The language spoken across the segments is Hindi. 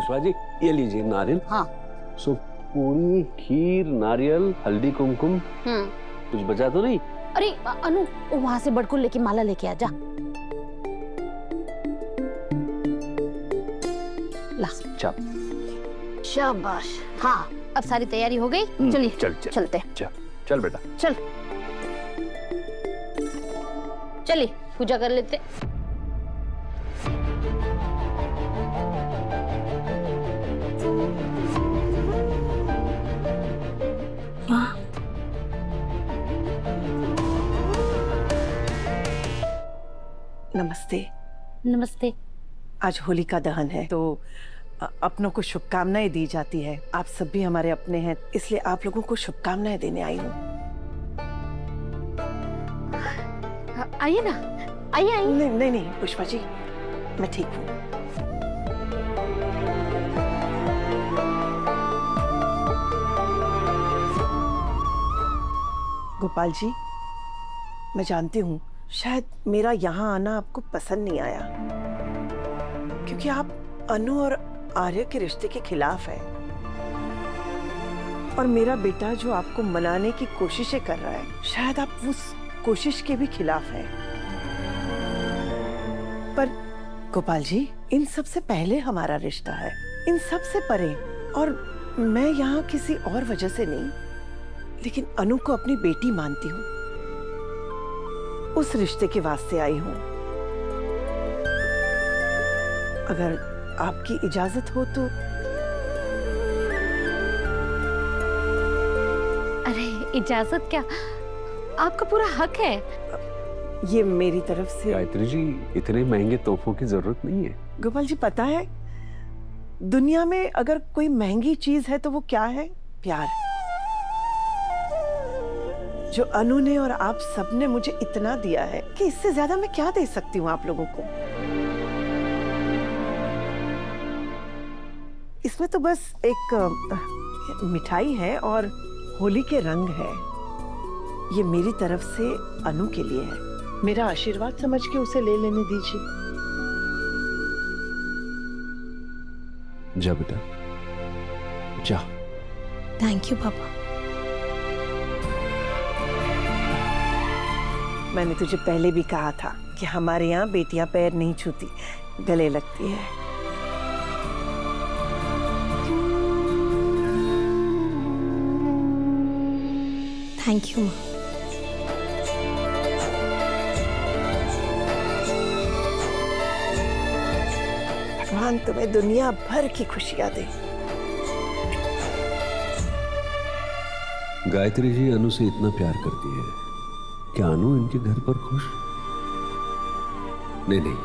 पुष्पा जी ये लीजिए नारियल। हाँ। सो पूरी, खीर, नारियल, हल्दी, कुमकुम। कुछ बचा तो नहीं? अरे अनु, वहां से बड़कुल लेके माला लेके आ जा। ला। शाबाश। हाँ, अब सारी तैयारी हो गई। चलिए चलते हैं। चल बेटा चल, चलिए पूजा कर लेते। नमस्ते। नमस्ते। आज होलिका दहन है तो अपनों को शुभकामनाएं दी जाती है। आप सब भी हमारे अपने हैं, इसलिए आप लोगों को शुभकामनाएं देने आई हूँ। आइए ना, आइए आइए। नहीं नहीं नहीं पुष्पा जी, मैं ठीक हूँ। गोपाल जी, मैं जानती हूँ शायद मेरा यहाँ आना आपको पसंद नहीं आया, क्योंकि आप अनु और आर्य के रिश्ते के खिलाफ है, और मेरा बेटा जो आपको मनाने की कोशिशें कर रहा है, शायद आप उस कोशिश के भी खिलाफ है। पर गोपाल जी, इन सब से पहले हमारा रिश्ता है, इन सब से परे। और मैं यहाँ किसी और वजह से नहीं, लेकिन अनु को अपनी बेटी मानती हूँ, उस रिश्ते के वास्ते आई हूँ। अगर आपकी इजाजत हो तो। अरे इजाजत क्या, आपका पूरा हक है। ये मेरी तरफ से। गायत्री जी, इतने महंगे तोहफों की जरूरत नहीं है। गोपाल जी, पता है दुनिया में अगर कोई महंगी चीज है तो वो क्या है? प्यार। जो अनु ने और आप सबने मुझे इतना दिया है कि इससे ज्यादा मैं क्या दे सकती हूँ आप लोगों को। इसमें तो बस एक मिठाई है और होली के रंग है। ये मेरी तरफ से अनु के लिए है, मेरा आशीर्वाद समझ के उसे ले लेने दीजिए। जा बेटा जा। थैंक यू पापा। मैंने तुझे पहले भी कहा था कि हमारे यहाँ बेटियां पैर नहीं छूती, गले लगती है। थैंक यू माँ। भगवान तुम्हें दुनिया भर की खुशियां दे। गायत्री जी अनु से इतना प्यार करती है, क्या अनु इनके घर पर खुश? नहीं नहीं,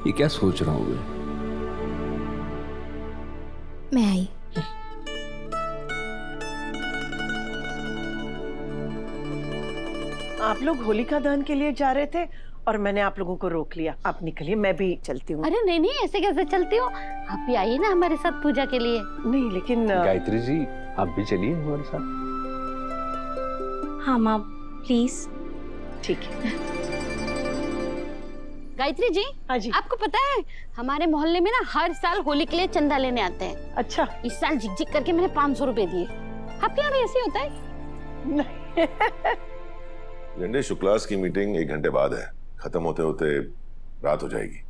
ये क्या सोच रहा हूं मैं आई। आप लोग होलिका दहन के लिए जा रहे थे और मैंने आप लोगों को रोक लिया। आप निकलिए, मैं भी चलती हूँ। अरे नहीं नहीं, ऐसे कैसे चलती हो? आप भी आइए ना हमारे साथ पूजा के लिए। नहीं लेकिन गायत्री जी, आप भी चलिए हमारे साथ। हाँ माँ प्लीज। ठीक है। गायत्री जी, हाँ जी। आपको पता है हमारे मोहल्ले में ना हर साल होली के लिए चंदा लेने आते हैं। अच्छा। इस साल झिक-झिक करके मैंने 500 रुपए दिए। आपके यहाँ भी ऐसे होता है? नहीं। झंडे, शुक्लास की मीटिंग 1 घंटे बाद है, खत्म होते होते रात हो जाएगी।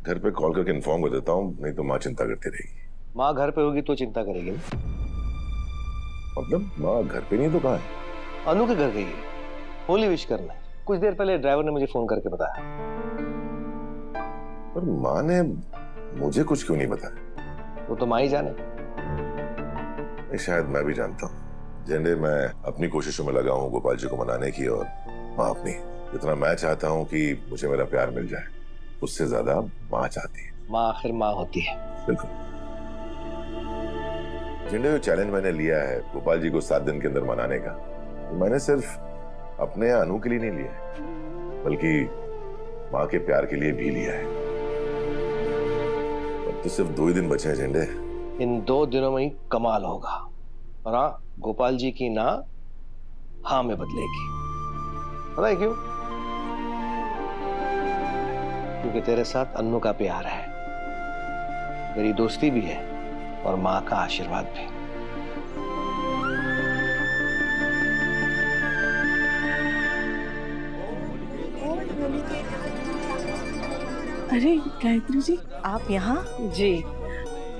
घर पे कॉल करके इन्फॉर्म कर देता हूँ, नहीं तो माँ चिंता करती रहेगी। माँ घर पे होगी तो चिंता करेगी ना। मतलब माँ घर पे नहीं तो कहाँ है? अनु के घर गई है, होली विश करना है। कुछ देर पहले ड्राइवर ने मुझे फोन करके बताया। पर माँ ने मुझे कुछ क्यों नहीं बताया? वो तो माँ ही जाने। शायद मैं भी जानता हूँ। झंडे, मैं अपनी कोशिशों में लगा हूँ गोपाल जी को मनाने की, और माँ अपनी। जितना मैं चाहता हूँ कि मुझे मेरा प्यार मिल जाए, उससे ज्यादा माँ चाहती है। माँ आखिर माँ होती है। बिल्कुल। झंडे, जो चैलेंज मैंने लिया है गोपाल जी को 7 दिन के अंदर मनाने का, तो मैंने सिर्फ अपने अनु के लिए नहीं लिया है, बल्कि माँ के प्यार के लिए भी लिया है। अब तो सिर्फ 2 ही दिन बचे हैं झंडे। इन 2 दिनों में ही कमाल होगा। और हाँ, गोपाल जी की ना हाँ में बदलेगी। पता है क्यों? क्योंकि तेरे साथ अन्नू का प्यार है। मेरी दोस्ती भी है और माँ का आशीर्वाद भी। अरे गायत्री जी, आप यहाँ? जी,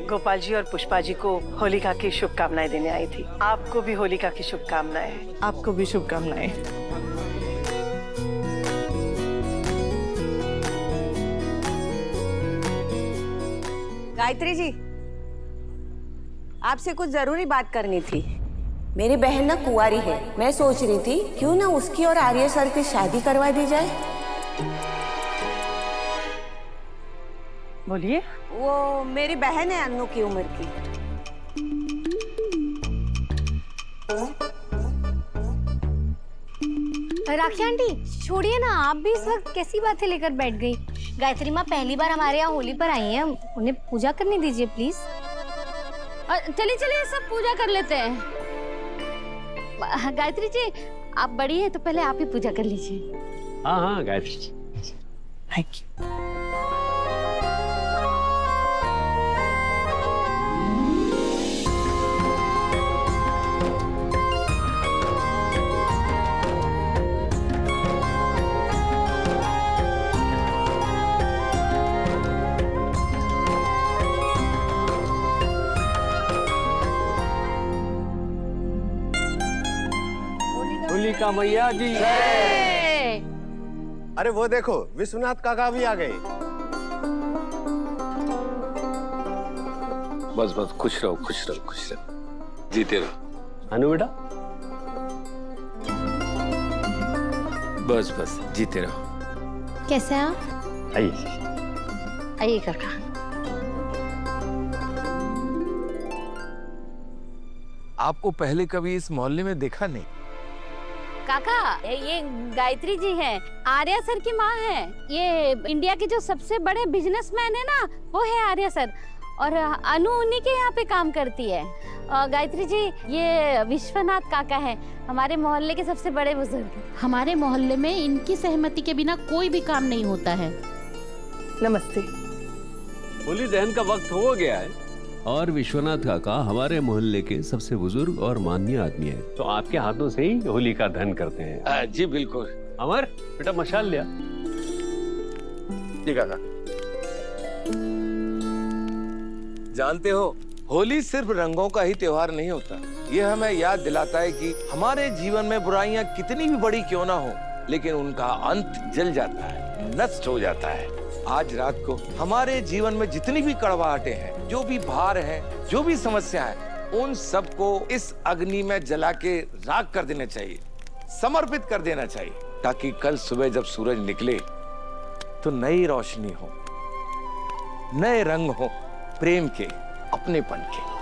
गोपाल जी और पुष्पा जी को होलिका की शुभकामनाएं देने आई थी। आपको भी होलिका की शुभकामनाएं। आपको भी शुभकामनाएं। गायत्री जी, आपसे कुछ जरूरी बात करनी थी। मेरी बहन ना कुंवारी है, मैं सोच रही थी क्यों ना उसकी और आर्य सर की शादी करवा दी जाए। बोलिए। वो मेरी बहन है अन्नू की उम्र की। राखी आंटी छोड़िए ना, आप भी इस वक्त कैसी बातें लेकर बैठ गई। गायत्री माँ पहली बार हमारे यहाँ होली पर आई हैं, उन्हें पूजा करने दीजिए प्लीज। चलिए चलिए सब पूजा कर लेते हैं। गायत्री जी आप बड़ी है तो पहले आप ही पूजा कर लीजिए। हाँ हाँ गायत्री जी। Thank you. होलिका मैया जी। अरे वो देखो विश्वनाथ काका भी आ गए। बस बस खुश रहो खुश रहो खुश रहो, जीते रहो। अनु बेटा बस बस जीते रहो। कैसे हैं आप? आइए आइए काका। आपको पहले कभी इस मोहल्ले में देखा नहीं। काका ये गायत्री जी हैं, आर्या सर की माँ है। ये इंडिया के जो सबसे बड़े बिजनेसमैन है ना, वो है आर्या सर। और अनु उन्हीं के यहाँ पे काम करती है। गायत्री जी ये विश्वनाथ काका है, हमारे मोहल्ले के सबसे बड़े बुजुर्ग। हमारे मोहल्ले में इनकी सहमति के बिना कोई भी काम नहीं होता है। नमस्ते। होली दहन का वक्त हो गया है और विश्वनाथ काका हमारे मोहल्ले के सबसे बुजुर्ग और माननीय आदमी है, तो आपके हाथों से ही होली का दहन करते हैं। जी बिल्कुल। अमर बेटा मशाल लिया। जी काका। जानते हो होली सिर्फ रंगों का ही त्योहार नहीं होता, ये हमें याद दिलाता है कि हमारे जीवन में बुराइयां कितनी भी बड़ी क्यों ना हो, लेकिन उनका अंत जल जाता है, नष्ट हो जाता है। आज रात को हमारे जीवन में जितनी भी कड़वाहटें हैं, जो भी भार हैं, जो भी समस्या है, उन सबको इस अग्नि में जला के राख कर देना चाहिए, समर्पित कर देना चाहिए, ताकि कल सुबह जब सूरज निकले तो नई रोशनी हो, नए रंग हो, प्रेम के, अपनेपन के।